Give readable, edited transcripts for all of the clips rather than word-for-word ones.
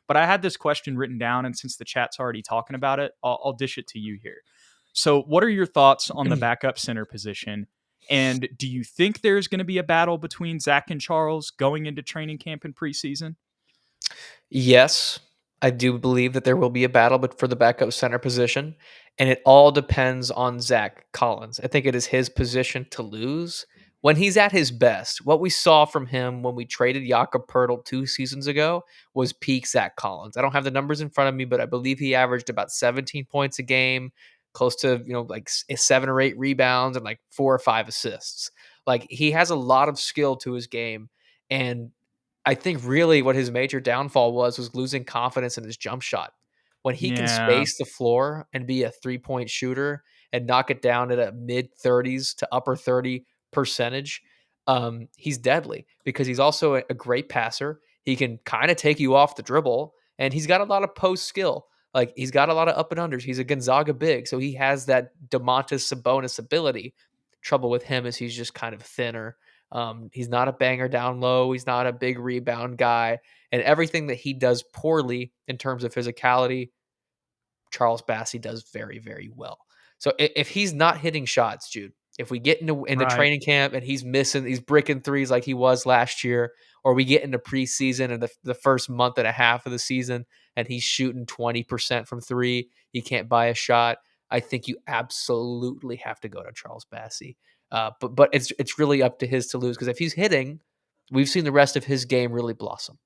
But I had this question written down, and since the chat's already talking about it, I'll dish it to you here. So, what are your thoughts on the backup center position? And do you think there's going to be a battle between Zach and Charles going into training camp and preseason? Yes, I do believe that there will be a battle, but for the backup center position, and it all depends on Zach Collins. I think it is his position to lose when he's at his best. What we saw from him when we traded Jakob Pertl 2 seasons ago was peak Zach Collins. I don't have the numbers in front of me, but I believe he averaged about 17 points a game, close to like 7 or 8 rebounds and like 4 or 5 assists. Like he has a lot of skill to his game, and I think really what his major downfall was losing confidence in his jump shot. When he can Yeah, space the floor and be a 3-point shooter and knock it down at a mid 30s to upper 30 percentage, he's deadly because he's also a great passer. He can kind of take you off the dribble, and he's got a lot of post skill. Like he's got a lot of up and unders. He's a Gonzaga big, so he has that Domantas Sabonis ability. Trouble with him is he's just kind of thinner. He's not a banger down low. He's not a big rebound guy. And everything that he does poorly in terms of physicality, Charles Bassey does very, very well. So if he's not hitting shots, Jude, if we get into right. training camp and he's missing, he's bricking threes like he was last year, or we get into preseason and the first month and a half of the season and he's shooting 20% from three, he can't buy a shot. I think you absolutely have to go to Charles Bassey. But it's really up to his to lose because if he's hitting, we've seen the rest of his game really blossom.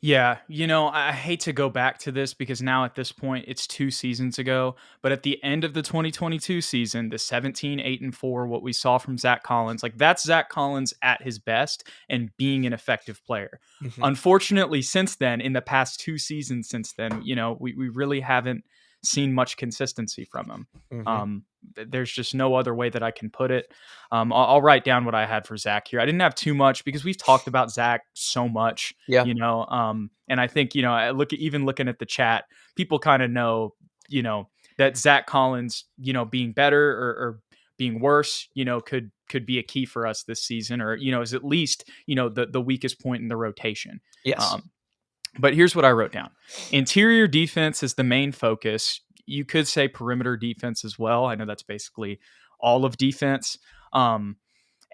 Yeah, I hate to go back to this because now at this point it's 2 seasons ago, but at the end of the 2022 season, the 17-8-4, what we saw from Zach Collins, like that's Zach Collins at his best and being an effective player. Mhm. Unfortunately, since then, in the past 2 seasons since then, we really haven't seen much consistency from him. Mhm. There's just no other way that I can put it. I'll write down what I had for Zach here. I didn't have too much because we've talked about Zach so much, Yeah. and I think, I even looking at the chat, people kind of know, that Zach Collins, being better or being worse, could be a key for us this season, or, is at least, the weakest point in the rotation. Yes. Um, but here's what I wrote down. Interior defense is the main focus. You could say perimeter defense as well. I know that's basically all of defense. And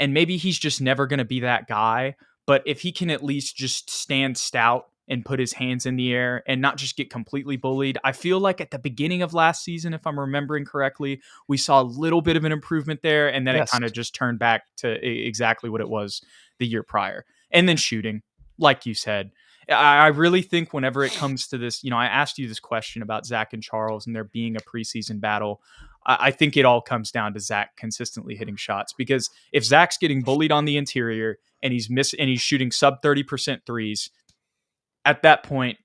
maybe he's just never going to be that guy. But if he can at least just stand stout and put his hands in the air and not just get completely bullied, I feel like at the beginning of last season, if I'm remembering correctly, we saw a little bit of an improvement there. And then it Yes. kind of just turned back to exactly what it was the year prior. And then shooting, like you said. I really think whenever it comes to this, I asked you this question about Zach and Charles and there being a preseason battle. I think it all comes down to Zach consistently hitting shots, because if Zach's getting bullied on the interior and he's shooting sub 30% threes, at that point,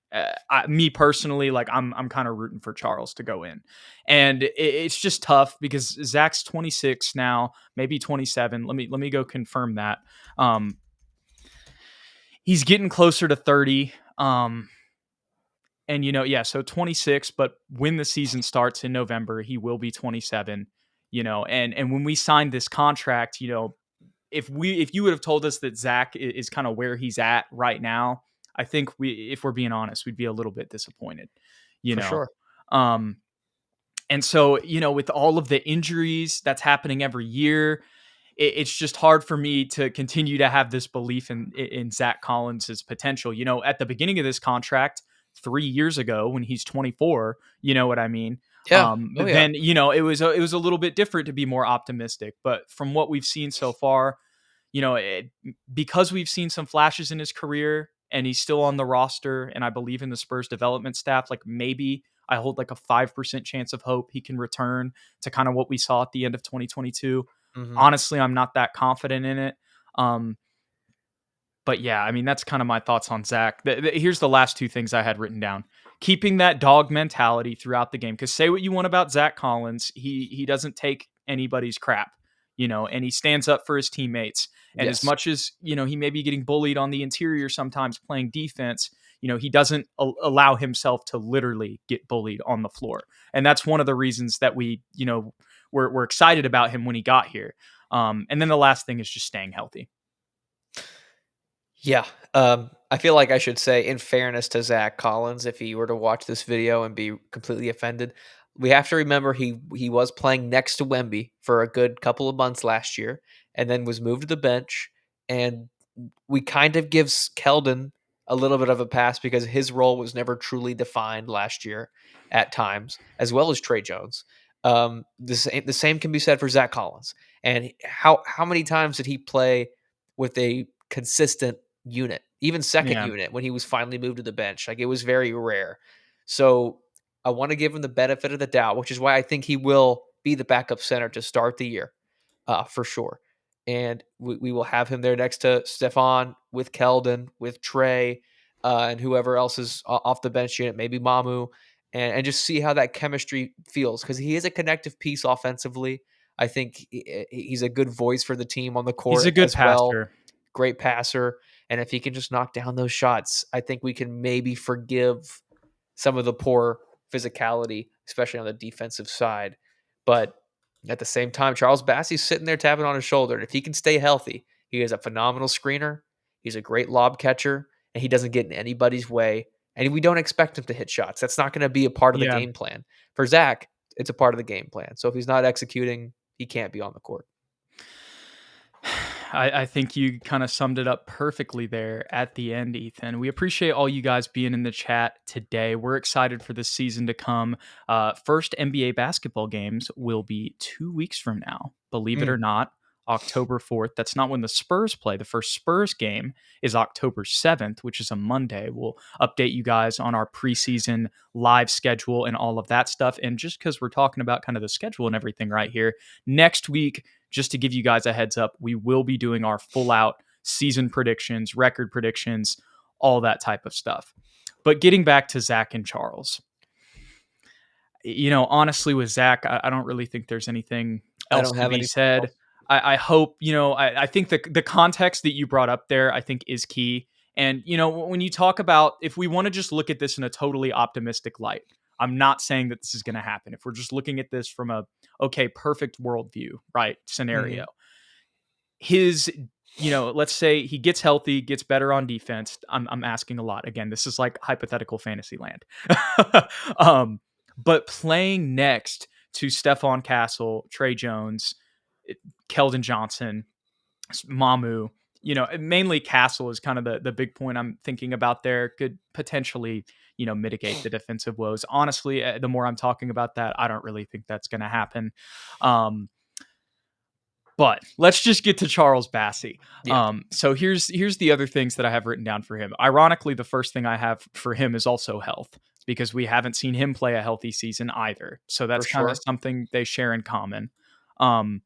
me personally, like I'm kind of rooting for Charles to go in, and it's just tough because Zach's 26 now, maybe 27. Let me go confirm that. He's getting closer to 30. And yeah, so 26, but when the season starts in November, he will be 27, and when we signed this contract, if you would have told us that Zach is kind of where he's at right now, I think if we're being honest, we'd be a little bit disappointed, you For know. sure. Um, and so, with all of the injuries that's happening every year, it's just hard for me to continue to have this belief in Zach Collins's potential. At the beginning of this contract 3 years ago, when he's 24, you know what I mean. Yeah. Oh yeah. Then it was a little bit different to be more optimistic. But from what we've seen so far, because we've seen some flashes in his career and he's still on the roster, and I believe in the Spurs development staff, like maybe I hold like a 5% chance of hope he can return to kind of what we saw at the end of 2022. Mhm. Honestly, I'm not that confident in it. Um, but yeah, I mean, that's kind of my thoughts on Zach. Here's the last two things I had written down. Keeping that dog mentality throughout the game. Because say what you want about Zach Collins, he doesn't take anybody's crap, and he stands up for his teammates. And as Yes. much as, he may be getting bullied on the interior sometimes playing defense, he doesn't allow himself to literally get bullied on the floor. And that's one of the reasons that we're excited about him when he got here. And then the last thing is just staying healthy. Yeah. I feel like I should say, in fairness to Zach Collins, if he were to watch this video and be completely offended, we have to remember he was playing next to Wemby for a good couple of months last year, and then was moved to the bench. And we kind of gives Keldon a little bit of a pass because his role was never truly defined last year at times, as well as Trey Jones. The same can be said for Zach Collins. And how many times did he play with a consistent unit, even second Yeah. unit, when he was finally moved to the bench? Like, it was very rare. So I want to give him the benefit of the doubt, which is why I think he will be the backup center to start the year, for sure. And we will have him there next to Stefan, with Keldon, with Trey, and whoever else is off the bench unit, maybe Mamu, and just see how that chemistry feels, because he is a connective piece offensively. I think he's a good voice for the team on the He's court a good as well. passer. Great passer. And if he can just knock down those shots, I think we can maybe forgive some of the poor physicality, especially on the defensive side. But at the same time, Charles Bassey's sitting there tapping on his shoulder. And if he can stay healthy, he is a phenomenal screener. He's a great lob catcher, and he doesn't get in anybody's way. And we don't expect him to hit shots. That's not going to be a part of the Yeah. game plan. For Zach, it's a part of the game plan. So if he's not executing, he can't be on the court. I think you kind of summed it up perfectly there at the end, Ethan. We appreciate all you guys being in the chat today. We're excited for the season to come. First NBA basketball games will be 2 weeks from now, believe it Mm. or not. October 4th. That's not when the Spurs play. The first Spurs game is October 7th, which is a Monday. We'll update you guys on our preseason live schedule and all of that stuff. And just because we're talking about kind of the schedule and everything right here, next week, just to give you guys a heads up, we will be doing our full out season predictions, record predictions, all that type of stuff. But getting back to Zach and Charles, honestly, with Zach, I don't really think there's anything I else don't to have be anything said. else. I hope, I think the context that you brought up there, I think is key. And, when you talk about, if we want to just look at this in a totally optimistic light, I'm not saying that this is going to happen. If we're just looking at this from perfect worldview, right, scenario, Mhm. his let's say he gets healthy, gets better on defense. I'm asking a lot. Again, this is like hypothetical fantasy land. um, but playing next to Stephon Castle, Trey Jones, Keldon Johnson, Mamu, mainly Castle is kind of the big point I'm thinking about there. Could potentially, mitigate the defensive woes. Honestly, the more I'm talking about that, I don't really think that's going to happen. But let's just get to Charles Bassey. Yeah, So here's the other things that I have written down for him. Ironically, the first thing I have for him is also health, because we haven't seen him play a healthy season either. So for that's kind of sure. something they share in common. Um,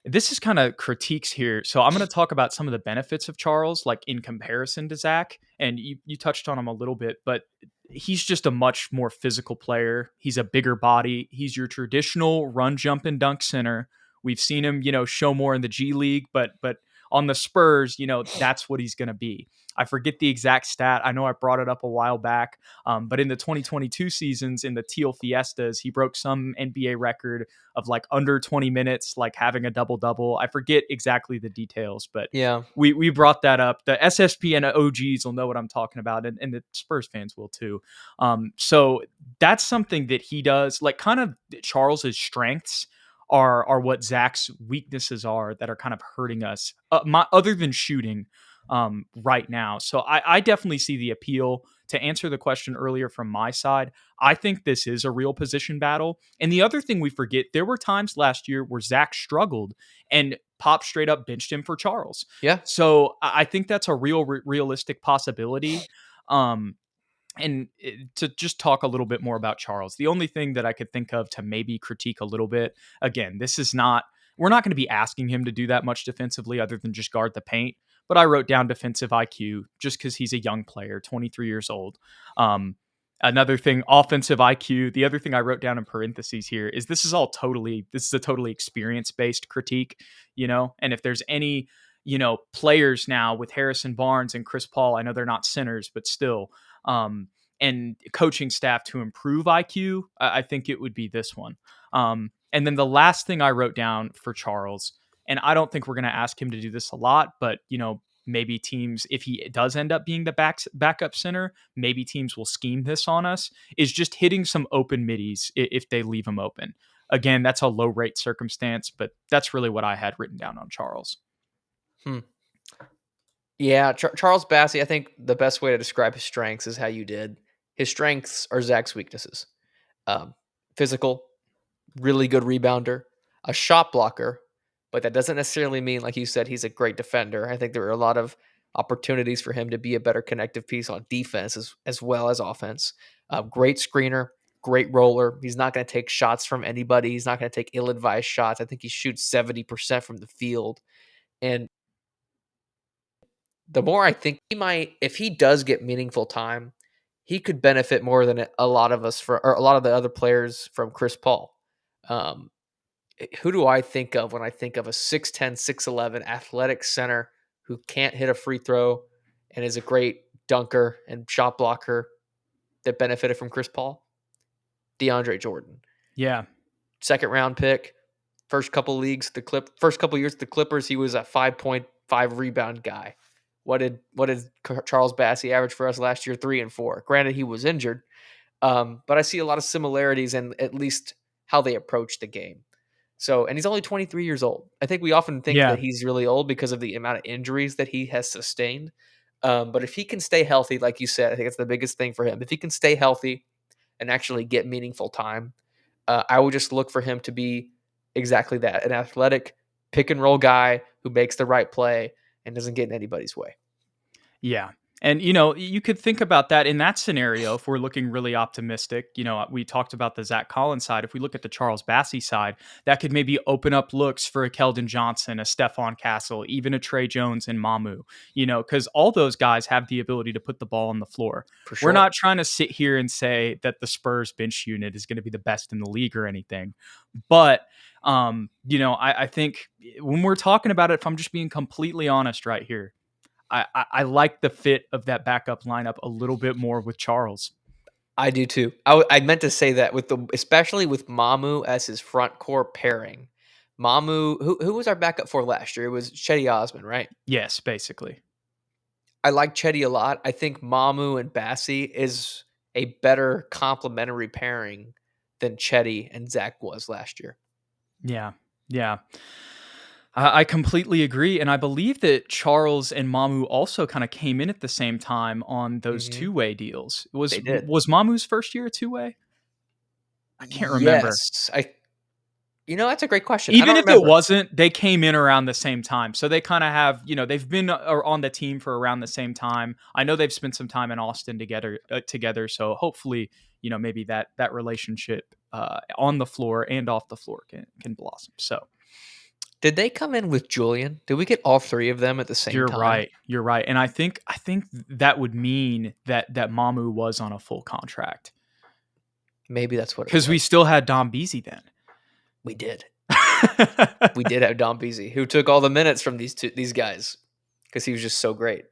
this is kind of critiques here. So I'm going to talk about some of the benefits of Charles, like in comparison to Zach. And you touched on him a little bit, but he's just a much more physical player. He's a bigger body. He's your traditional run, jump, and dunk center. We've seen him, show more in the G League, but on the Spurs, that's what he's going to be. I forget the exact stat. I know I brought it up a while back, but in the 2022 seasons in the Teal Fiestas, he broke some NBA record of like under 20 minutes, like having a double double. I forget exactly the details, but Yeah. we brought that up. The SSPN OGs will know what I'm talking about, and the Spurs fans will too. So that's something that he does. Like, kind of Charles's strengths are what Zach's weaknesses are that are kind of hurting us. Other than shooting, right now. So I definitely see the appeal. To answer the question earlier from my side, I think this is a real position battle. And the other thing we forget, there were times last year where Zach struggled and Pop straight up benched him for Charles. Yeah. So I think that's a realistic possibility. And to just talk a little bit more about Charles, the only thing that I could think of to maybe critique a little bit, again, we're not going to be asking him to do that much defensively other than just guard the paint. But I wrote down defensive IQ just because he's a young player, 23 years old. Another thing, offensive IQ. The other thing I wrote down in parentheses here is this is a totally experience based critique, and if there's any, players now with Harrison Barnes and Chris Paul, I know they're not centers, but still, and coaching staff to improve IQ, I think it would be this one. And then the last thing I wrote down for Charles, and I don't think we're going to ask him to do this a lot, but maybe teams, if he does end up being the backup center, maybe teams will scheme this on us, is just hitting some open middies if they leave him open. Again, that's a low rate circumstance, but that's really what I had written down on Charles. Yeah, Charles Bassey, I think the best way to describe his strengths is how you did. His strengths are Zach's weaknesses. Um, Physical, really good rebounder, a shot blocker, but that doesn't necessarily mean, like you said, he's a great defender. I think there are a lot of opportunities for him to be a better connective piece on defense as well as offense. Great screener, great roller. He's not going to take shots from anybody. He's not going to take ill-advised shots. I think he shoots 70% from the field. And the more I think he might, if he does get meaningful time, he could benefit more than a lot of us or a lot of the other players from Chris Paul. Um, who do I think of when I think of a 6'10", 6'11" athletic center who can't hit a free throw and is a great dunker and shot blocker that benefited from Chris Paul? DeAndre Jordan. Yeah. Second round pick, first couple years at the Clippers, he was a 5.5 rebound guy. What did Charles Bassey average for us last year? 3 and 4. Granted, he was injured, but I see a lot of similarities in at least how they approach the game. So, and he's only 23 years old. I think we often think Yeah. that he's really old because of the amount of injuries that he has sustained. But if he can stay healthy, like you said, I think it's the biggest thing for him. If he can stay healthy and actually get meaningful time, I would just look for him to be exactly that, an athletic pick and roll guy who makes the right play and doesn't get in anybody's way. Yeah. And, you could think about that in that scenario if we're looking really optimistic. We talked about the Zach Collins side. If we look at the Charles Bassey side, that could maybe open up looks for a Keldon Johnson, a Stephon Castle, even a Trey Jones and Mamu, because all those guys have the ability to put the ball on the floor. For We're sure. not trying to sit here and say that the Spurs bench unit is going to be the best in the league or anything. But, I think when we're talking about it, if I'm just being completely honest right here, I like the fit of that backup lineup a little bit more with Charles. I do too. I meant to say that especially with Mamu as his front court pairing. Mamu, who was our backup for last year? It was Chetty Osman, right? Yes, basically. I like Chetty a lot. I think Mamu and Bassey is a better complementary pairing than Chetty and Zach was last year. Yeah. Yeah. I completely agree. And I believe that Charles and Mamu also kind of came in at the same time on those two-way deals. They did. Was Mamu's first year a two-way? I can't remember. Yes. That's a great question. I Even don't if remember. it wasn't, they came in around the same time. So they kind of have, they've been on the team for around the same time. I know they've spent some time in Austin together. So hopefully, maybe that relationship on the floor and off the floor can blossom. So Did they come in with Julian? Did we get all three of them at the same time? You're right. And I think that would mean that Mamu was on a full contract. Maybe that's what it was. Because we still had Dom Beasy then. We did. We did have Dom Beasy, who took all the minutes from these guys because he was just so great.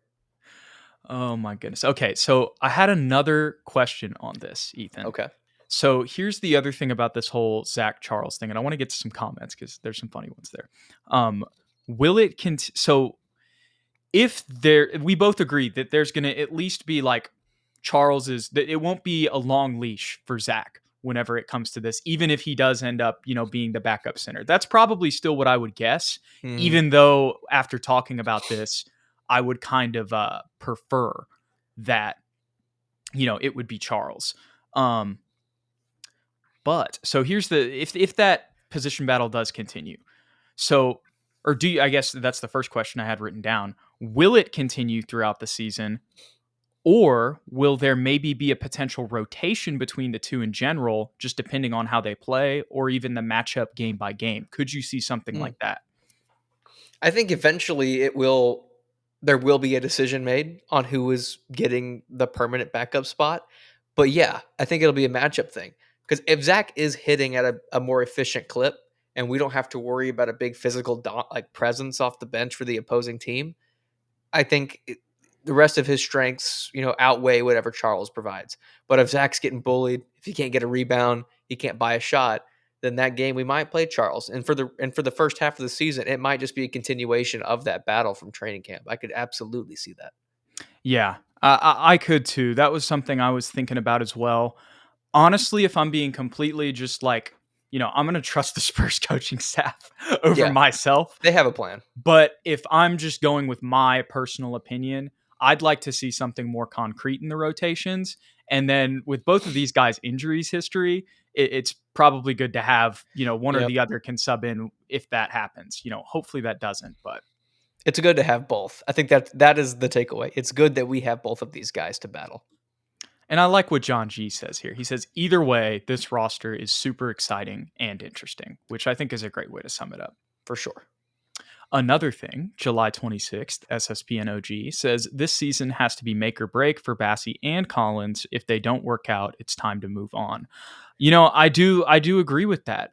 Oh my goodness. Okay, so I had another question on this, Ethan. Okay. So here's the other thing about this whole Zach Charles thing, and I want to get to some comments because there's some funny ones there. Will it so if we both agree that there's going to at least be like that it won't be a long leash for Zach whenever it comes to this, even if he does end up, being the backup center. That's probably still what I would guess, even though after talking about this, I would kind of prefer that, it would be Charles. But so here's if that position battle does continue. So, or do you, I guess that's the first question I had written down. Will it continue throughout the season? Or will there maybe be a potential rotation between the two in general, just depending on how they play or even the matchup game by game? Could you see something like that? I think eventually there will be a decision made on who is getting the permanent backup spot. But yeah, I think it'll be a matchup thing. Because if Zach is hitting at a more efficient clip and we don't have to worry about a big physical presence off the bench for the opposing team, I think the rest of his strengths, outweigh whatever Charles provides. But if Zach's getting bullied, if he can't get a rebound, he can't buy a shot, then that game we might play Charles. And for the first half of the season, it might just be a continuation of that battle from training camp. I could absolutely see that. Yeah, I could too. That was something I was thinking about as well. Honestly, if I'm being completely just like, I'm going to trust the Spurs coaching staff over Yeah, myself. they have a plan. But if I'm just going with my personal opinion, I'd like to see something more concrete in the rotations. And then with both of these guys' injuries history, it's probably good to have, one or Yep. the other can sub in if that happens. Hopefully that doesn't, but It's good to have both. I think that is the takeaway. It's good that we have both of these guys to battle. and I like what John G says here. He says, either way, this roster is super exciting and interesting, which I think is a great way to sum it up. For sure. Another thing, July 26th, SSPN OG says this season has to be make or break for Bassey and Collins. If they don't work out, it's time to move on. I do agree with that.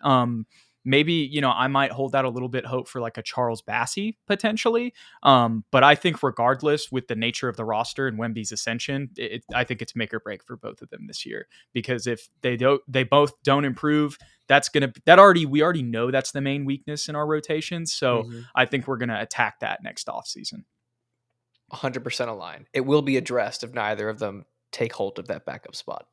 Maybe, I might hold out a little bit hope for like a Charles Bassey potentially. But I think regardless with the nature of the roster and Wemby's ascension, I think it's make or break for both of them this year, because if they both don't improve, we already know that's the main weakness in our rotations. So I think we're going to attack that next offseason. 100% aligned. It will be addressed if neither of them take hold of that backup spot.